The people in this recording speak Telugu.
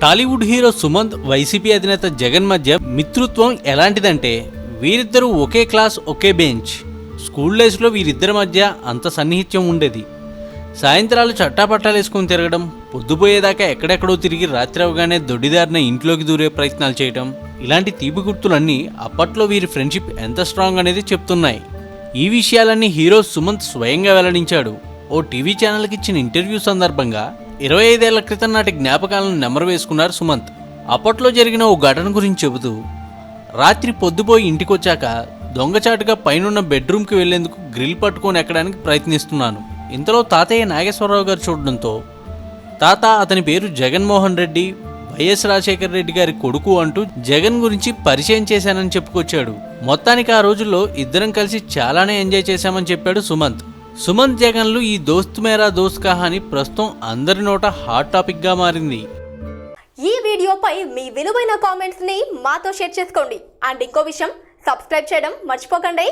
టాలీవుడ్ హీరో సుమంత్ వైసీపీ అధినేత జగన్ మధ్య మిత్రుత్వం ఎలాంటిదంటే వీరిద్దరూ ఒకే క్లాస్ ఒకే బెంచ్. స్కూల్ డేస్లో వీరిద్దరి మధ్య అంత సన్నిహిత్యం ఉండేది. సాయంత్రాలు చట్టాపట్టాలేసుకొని తిరగడం, పొద్దుపోయేదాకా ఎక్కడెక్కడో తిరిగి రాత్రి అవగానే దొడ్డిదారిన ఇంట్లోకి దూరే ప్రయత్నాలు చేయడం, ఇలాంటి తీపి గుర్తులన్నీ అప్పట్లో వీరి ఫ్రెండ్షిప్ ఎంత స్ట్రాంగ్ అనేది చెప్తున్నాయి. ఈ విషయాలన్నీ హీరో సుమంత్ స్వయంగా వెల్లడించాడు. ఓ టీవీ ఛానల్కి ఇచ్చిన ఇంటర్వ్యూ సందర్భంగా 25 ఏళ్ల క్రితం నాటి జ్ఞాపకాలను నెమరు వేసుకున్నారు సుమంత్. అప్పట్లో జరిగిన ఓ ఘటన గురించి చెబుతూ, రాత్రి పొద్దుపోయి ఇంటికొచ్చాక దొంగచాటుగా పైనున్న బెడ్రూమ్కి వెళ్లేందుకు గ్రిల్ పట్టుకొని ఎక్కడానికి ప్రయత్నిస్తున్నాను. ఇంతలో తాతయ్య నాగేశ్వరరావు గారు చూడడంతో, తాత అతని పేరు జగన్మోహన్ రెడ్డి, వైఎస్ రాజశేఖర రెడ్డి గారి కొడుకు అంటూ జగన్ గురించి పరిచయం చేశానని చెప్పుకొచ్చాడు. మొత్తానికి ఆ రోజుల్లో ఇద్దరం కలిసి చాలానే ఎంజాయ్ చేశామని చెప్పాడు సుమంత్. సుమంత్ జగన్లు ఈ దోస్త్ మేరా దోస్త్ కహాని ప్రస్తుతం అందరి నోట హాట్ టాపిక్ గా మారింది. ఈ వీడియోపై మీ విలువైన కామెంట్స్ ని మాతో షేర్ చేసుకోండి. అండ్ ఇంకో విషయం, సబ్స్క్రైబ్ చేయడం మర్చిపోకండి.